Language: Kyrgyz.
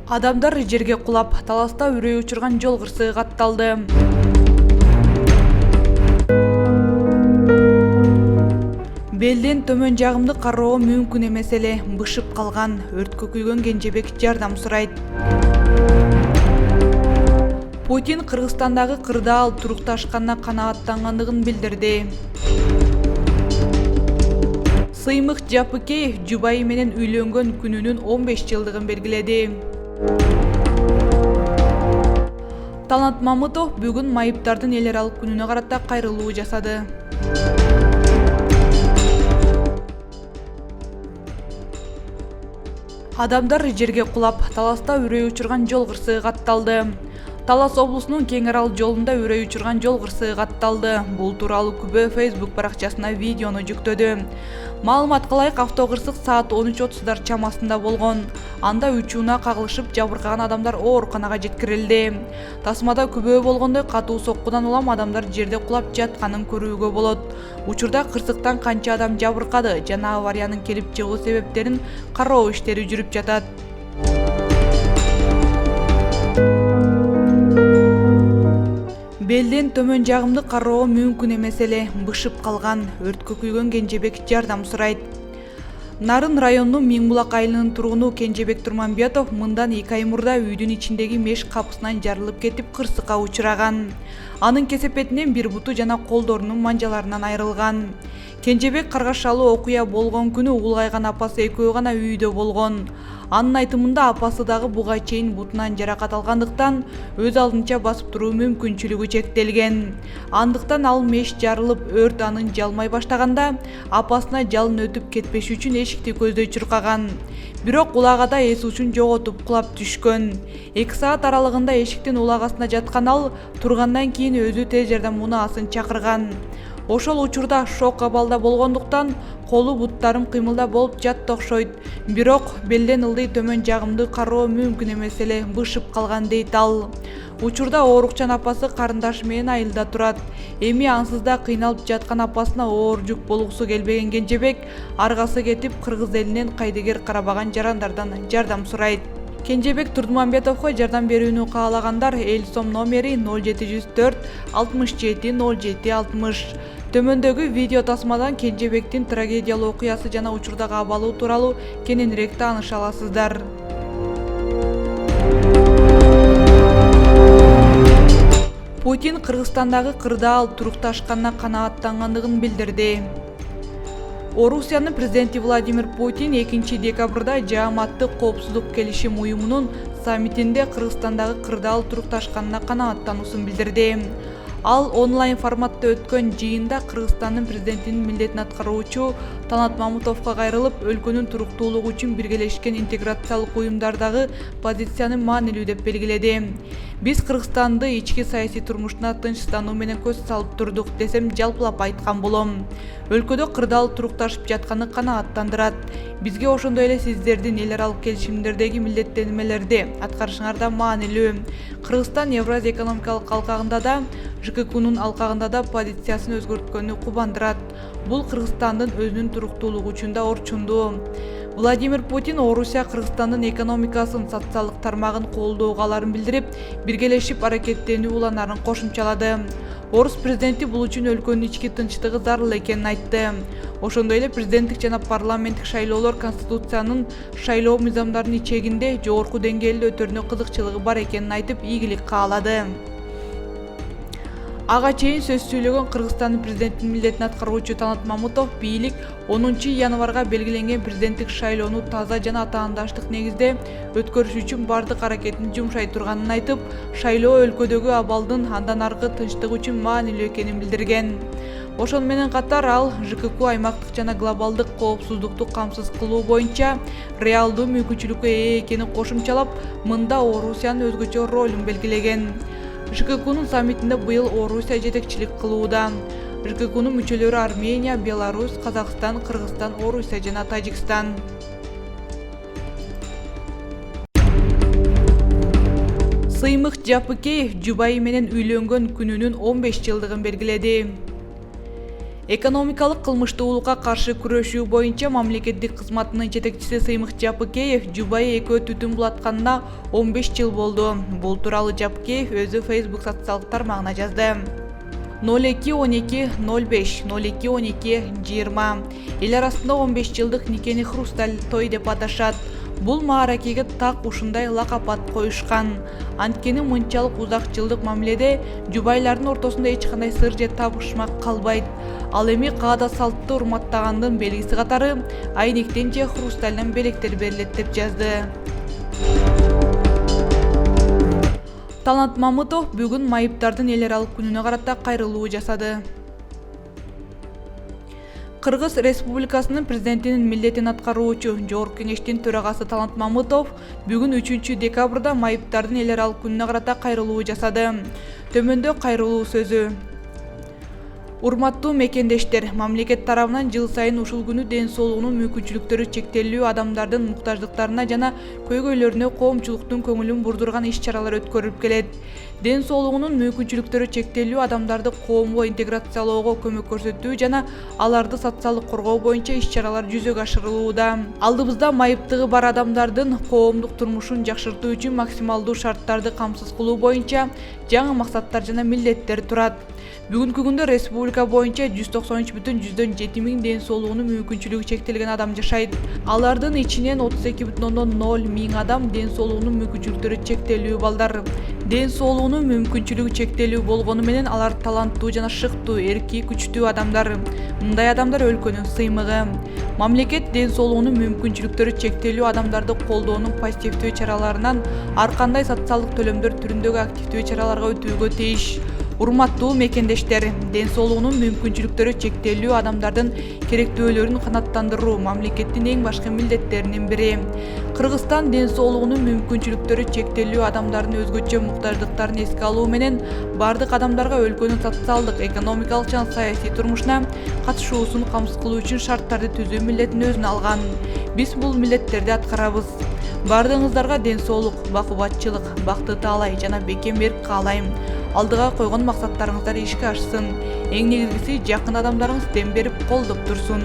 Адамдар жерге кулап, Таласта үрөй учурган жол кырсыгы катталды. Белден төмөн жагымды кароо мүмкүн эмес эле. Бышып калган, өрткө күйгөн Кенжебек жардам сурайт. Путин Кыргызстандагы кырдаал турукташканына канааттангандыгын билдирди. Сыймык Жапыкеев жубайы менен үйлөнгөн күнүнүн 15 жылдыгын белгиледи. Талант Мамытов бүгүн майыптардын эл аралык күнүнө карата кайрылуу жасады. Адамдар жерге кулап, Таласта үрөй учурган жол кырсыгы катталды. Талас облусунун Кең Арал жолунда үрөй учурган жол кырсыгы катталды. Бул тууралуу күбө Facebook баракчасына видеону жүктөдү. Маалыматка ылайык, автокырсык саат 13:30 чамасында болгон. Анда учууна кагылышып жабыркаган адамдар ооруканага жеткирилди. Тасмада күбө болгондой катуу соккудан улам адамдар жерде кулап жатканын көрүүгө болот. Учурда кырсыктан канча адам жабыркады жана авариянын келип чыгуу себептерин кароо иштери жүрүп жатат. Белден төмөн жагымды кароо мүмкүн эмес эле. Бышып калган, өрткө күйгөн Кенжебек жардам сурайт. Нарын районунун Миңбулак айылынын тургуну Кенжебек Турманбетов мындан 2 ай мурда үйдүн ичиндеги меш капысынан жарылып кетип кырсыкка учураган. Анын кесепетинен бир буту жана колдорунун манжаларынан айрылган. Кенжебек каргашалуу окуя болгон күнү улгайган апасы экөө гана үйдө болгон. Анын айтымында апасы дагы буга чейин бутунан жаракат алгандыктан өз алдынча басып туруу мүмкүнчүлүгү чектелген. Андыктан ал меш жарылып, өрт анын жалмай баштаганда апасына жалын өтүп кетпеш үчүн эшикти көздөй чуркаган. Бирок улагада эс учун жоготуп кулап түшкөн. 2 саат аралыгында эшиктин улагасында жаткан ал тургандан кийин өзү тез жардам унаасын чакырган. Ошол учурда шок абалда болгондуктан колу буттарым кыймылда болуп жатты окшойт. Бирок белден ылдый төмөн жагымды кароо мүмкүн эмес эле, бышып калган дейт ал. Учурда оорукчан апасы карындашы менен айылда турат. Эми ансыз да кыйналып жаткан апасына оор жүк болгусу келбеген Кенжебек аргасы кетип кыргыз элинен кайдыгер карабаган жарандардан жардам сурайт. Кенжебек Турманбетовго жардам берүүнү каалагандар эл сом номери 0704 67 07 60. Төмөндөгү видео тасмадан Кенжебектин трагедиялуу окуясы жана учурдагы абалы тууралуу кененирээк тааныша аласыздар. Путин Кыргызстандагы кырдаал турукташканына канааттангандыгын билдирди. Орусиянын президенти Владимир Путин 2 декабрда Жааматтык коопсуздук келишим уюмунун саммитинде Кыргызстандагы кырдаал турукташканына канааттануусун билдирди. Ал онлайн форматта өткөн жыйында Кыргызстандын президентинин милдетин аткаруучу Талант Мамытовго кайрылып, өлкөнүн туруктуулугу үчүн биргелешкен интеграциялык уюмдардагы позицияны маанилүү деп белгиледи. Биз Кыргызстанды ички саясий турмушуна тынчстануу менен көз салып турдук десем жалпылап айткан болом. Өлкөдө кырдаал турукташып жатканы канааттандырат. Бизге ошондой эле сиздердин эл аралык келишимдердеги милдеттенмелерди аткарышыңар да маанилүү. Кыргызстан Евразия экономикалык алкагында да, ЖККнун алкагында да позициясын өзгөрткөнү кубандырат. Бул Кыргызстандын өзүнүн туруктуулугу үчүн да орчундуу. Владимир Путин Орусия Кыргызстандын экономикасын, социалдык тармагын колдоого аларын билдирип, биргелешип аракеттенүү уланарын кошумчалады. Орус президенти бул үчүн өлкөнүн ички тынчтыгы зарыл экенин айтты. Ошондой эле президенттик жана парламенттик шайлоолор Конституциянын шайлоо мыйзамдарынын чегинде жогорку деңгээлде өтөрүнө кызыкчылыгы бар экенин айтып, ийгилик каалады. Ага чейин сөз сүйлөгөн Кыргызстандын президентинин милдетин аткаруучу Талант Мамытов бийлик 10 январга белгиленген президенттик шайлоону таза жана атаандаштык негизде өткөрүш үчүн бардык аракетин жумшай турганын айтып, шайлоо өлкөдөгү абалдын андан аркы тынчтык үчүн маанилүү экенин билдирген. Ошону менен катар ал ЖКК аймактык жана глобалдык коопсуздукту камсыз кылуу боюнча реалдуу мүмкүнчүлүккө ээ экенин кошумчалап, мында Орусиянын өзгөчө ролун белгилеген. ЖККнун саммитинде быйыл Орусия жетекчилик кылууда. ЖККнун мүчөлөрү Армения, Беларусь, Казакстан, Кыргызстан, Орусия жана Тажикстан. Сыймык Жапыкеев жубайы менен үйлөнгөн күнүнүн 15 жылдыгын белгиледи. Экономикалык кылмыштуулукка каршы күрөшүү боюнча мамлекеттик кызматынын жетекчиси Сыймык Жапыкеев жубайы экөө түтүн булатканына 15 жыл болду. Бул тууралуу Жапыкеев өзү Facebook социалдык тармагына жазды. 02-12-05-02-12-20 эл арасында 15 жылдык никени хрусталь той деп аташат. Бул мааракеге так ушундай лакап ат коюшкан. Анткени мынчалык узак жылдык мамиледе жубайлардын ортосунда эч кандай сыр же табышмак калбайт. Ал эми каада салтты урматтагандын белгиси катары айнектен же хрустальдан белектер берилет деп жазды. Талант Мамытов бүгүн майыптардын эл аралык күнүнө карата кайрылуу жасады. Кыргыз Республикасынын президентинин милдетин аткаруучу Жогорку Кеңештин төрагасы Талант Мамытов бүгүн 3 декабрда майыптардын эл аралык күнүнө карата кайрылуу жасады. Төмөндө кайрылуу сөзү. Урматтуу мекендештер, мамлекет тарабынан жыл сайын ушул күнү ден соолугунун мүмкүнчүлүктөрү чектелүү адамдардын муктаждыктарына жана көйгөйлөрүнө коомчулуктун көңүлүн бурдурган иш-чаралар өткөрүлүп келет. Ден соолугунун мүмкүнчүлүктөрү чектелүү адамдарды коомго интеграциялоого көмөк көрсөтүү жана аларды социалдык коргоо боюнча иш-чаралар жүзөгө ашырылууда. Алдыбызда майыптыгы бар адамдардын коомдук турмушун жакшыртуу үчүн максималдуу шарттарды камсыз кылуу боюнча жаңы максаттар жана милдеттер турат. Бүгүнкү күндө республика боюнча 193,7 миң ден соолугунун мүмкүнчүлүгү чектелген адам жашайт. Алардын ичинен 32,0 миң адам ден соолугунун мүмкүнчүлүктөрү чектелүү балдар. Ден соолугунун мүмкүнчүлүгү чектелүү болгону менен алар таланттуу жана шыктуу, эрки, күчтүү адамдар. Мындай адамдар өлкөнүн сыймыгы. Мамлекет ден соолугунун мүмкүнчүлүктөрү чектелүү адамдарды колдоонун позитивдүү чараларынан ар кандай социалдык төлөмдөр түрүндөгү активдүү чараларга өтүүгө тийиш. Урматтуу мекендештер, ден соолугунун мүмкүнчүлүктөрү чектелүү адамдардын керектөөлөрүн канааттандыруу мамлекеттин эң башкы милдеттеринин бири. Кыргызстан ден соолугунун мүмкүнчүлүктөрү чектелүү адамдардын өзгөчө муктаждыктарын эске алуу менен бардык адамдарга өлкөнүн социалдык, экономикалык жана саясий турмушуна катышуусун камсыз кылуу үчүн шарттарды түзүү милдетин өзүнө алган. Биз бул милдеттерди аткарабыз. Бардыгыңыздарга ден соолук, бакубатчылык, бакты таалай жана бекем берип каалайм. Алдыга койгон максаттарыңыздар ишке ашсын. Эң негизгиси жакын адамдарыңыз дем берип колдоп турсун.